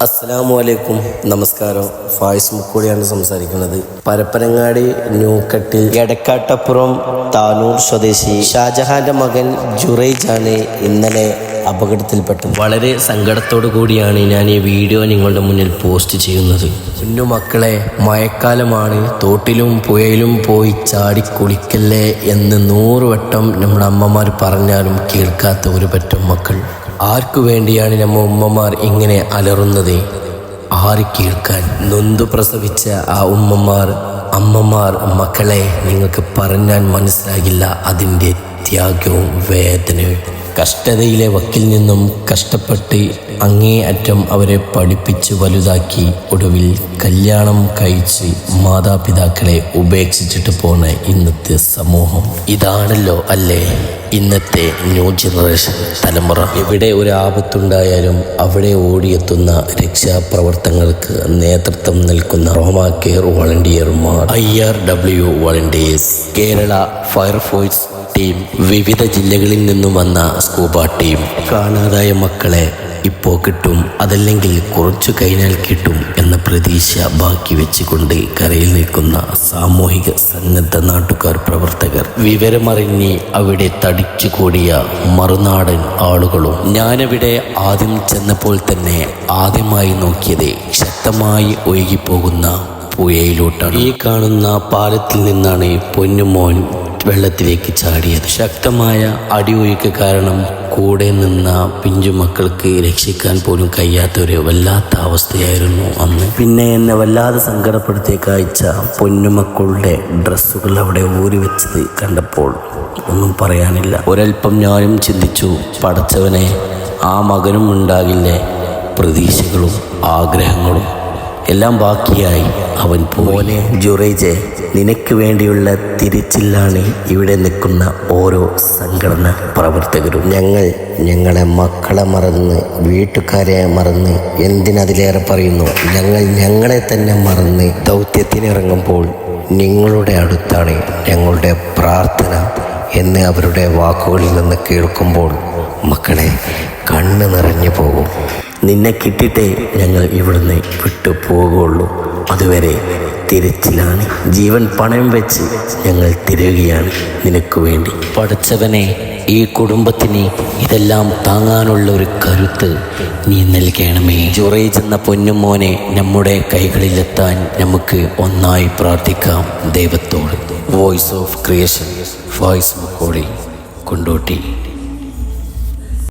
അസ്സലാമു അലൈക്കും, നമസ്കാരം. ഫായിസ് മുക്കോടിയാണ് സംസാരിക്കുന്നത്. പരപ്പനങ്ങാടി ന്യൂക്കട്ടിൽ എടക്കാട്ടപ്പുറം താനൂർ സ്വദേശി ഷാജഹാന്റെ മകൻ ജുറൈജാണ് ഇന്നലെ അപകടത്തിൽപ്പെട്ടത്. വളരെ സങ്കടത്തോടു കൂടിയാണ് ഞാൻ ഈ വീഡിയോ നിങ്ങളുടെ മുന്നിൽ പോസ്റ്റ് ചെയ്യുന്നത്. കുഞ്ഞു മക്കളെ, മഴക്കാലമാണ്, തോട്ടിലും പുഴയിലും പോയി ചാടി കുളിക്കല്ലേ എന്ന് 100 വട്ടം നമ്മുടെ അമ്മമാർ പറഞ്ഞാലും കേൾക്കാത്ത ഒരു പറ്റം മക്കൾ. ആർക്കു വേണ്ടിയാണ് നമ്മ ഉമ്മമാർ ഇങ്ങനെ അലറുന്നത്? ആര് കേൾക്കാൻ? നൊന്തു പ്രസവിച്ച ആ അമ്മമാർ മക്കളെ, നിങ്ങൾക്ക് പറഞ്ഞാൽ മനസ്സിലാകില്ല അതിൻ്റെ ത്യാഗവും വേദനയും. കഷ്ടതയിലെ വക്കിൽ നിന്നും കഷ്ടപ്പെട്ട് അങ്ങേ അറ്റം അവരെ പഠിപ്പിച്ച് വലുതാക്കി ഒടുവിൽ കല്യാണം കഴിച്ച് മാതാപിതാക്കളെ ഉപേക്ഷിച്ചിട്ട് പോണ ഇന്നത്തെ സമൂഹം. ഇതാണല്ലോ അല്ലേ ഇന്നത്തെ ന്യൂ ജനറേഷൻ തലമുറ. എവിടെ ഒരു ആപത്തുണ്ടായാലും അവിടെ ഓടിയെത്തുന്ന രക്ഷാപ്രവർത്തനങ്ങൾക്ക് നേതൃത്വം നൽകുന്ന റോമ കെയർ വോളണ്ടിയർമാർ, IRW volunteers, Kerala fire force team, വിവിധ ജില്ലകളിൽ നിന്നും വന്ന സ്കൂബ ടീം. കാണാതായ മക്കളെ ഇപ്പോൾ കിട്ടും, അതല്ലെങ്കിൽ കുറച്ചു കഴിഞ്ഞാൽ കിട്ടും എന്ന പ്രതീക്ഷ ബാക്കി വെച്ചുകൊണ്ട് കരയിൽ നിൽക്കുന്ന സാമൂഹിക സന്നദ്ധ നാട്ടുകാർ, പ്രവർത്തകർ, വിവരമറിഞ്ഞ് അവിടെ തടിച്ചുകൂടിയ മറുനാടൻ ആളുകളും. ഞാനവിടെ ആദ്യം ചെന്നപ്പോൾ തന്നെ ആദ്യമായി നോക്കിയത് ശക്തമായി ഒഴുകിപ്പോകുന്ന പുഴയിലോട്ടാണ്. ഈ കാണുന്ന പാലത്തിൽ നിന്നാണ് പൊന്നുമോൻ വെള്ളത്തിലേക്ക് ചാടിയത്. ശക്തമായ അടിയൊഴുക്ക് കാരണം കൂടെ നിന്ന പിഞ്ചു മക്കൾക്ക് രക്ഷിക്കാൻ പോലും കഴിയാത്തൊരു വല്ലാത്ത അവസ്ഥയായിരുന്നു അന്ന്. പിന്നെ എന്നെ വല്ലാതെ സങ്കടപ്പെടുത്തിയ കാഴ്ച പൊന്നുമക്കളുടെ ഡ്രസ്സുകൾ അവിടെ ഊരി വെച്ചത് കണ്ടപ്പോൾ ഒന്നും പറയാനില്ല. ഒരൽപ്പം ഞാനും ചിന്തിച്ചു, പടച്ചവനെ, ആ മകനും ഉണ്ടാകില്ലേ പ്രതീക്ഷകളും ആഗ്രഹങ്ങളും എല്ലാം ബാക്കിയായി അവൻ പോലെ. ജുറൈജെ, നിനക്ക് വേണ്ടിയുള്ള തിരിച്ചിലാണ് ഇവിടെ നിൽക്കുന്ന ഓരോ സംഘടന പ്രവർത്തകരും. ഞങ്ങളെ മക്കളെ മറന്ന്, വീട്ടുകാരെ മറന്ന്, എന്തിനതിലേറെ പറയുന്നു, ഞങ്ങളെ തന്നെ മറന്ന് ദൗത്യത്തിനിറങ്ങുമ്പോൾ നിങ്ങളുടെ അടുത്താണ് ഞങ്ങളുടെ പ്രാർത്ഥന എന്ന് അവരുടെ വാക്കുകളിൽ നിന്ന് കേൾക്കുമ്പോൾ മക്കളെ, കണ്ണ് നിറഞ്ഞു പോകും. നിന്നെ കിട്ടിയിട്ടേ ഞങ്ങൾ ഇവിടുന്ന് വിട്ടു പോകുള്ളൂ. അതുവരെ തിരച്ചിലാണ്. ജീവൻ പണയം വെച്ച് ഞങ്ങൾ തിരയുകയാണ് നിനക്ക് വേണ്ടി. പടച്ചവനെ, ഈ കുടുംബത്തിന് ഇതെല്ലാം താങ്ങാനുള്ള ഒരു കരുത്ത് നീ നൽകണമേ. ജുറൈജ് എന്ന പൊന്നുമോനെ നമ്മുടെ കൈകളിലെത്താൻ നമുക്ക് ഒന്നായി പ്രാർത്ഥിക്കാം ദൈവത്തോട്. Voice of creation, Faiz Mukkodi, Kondotty.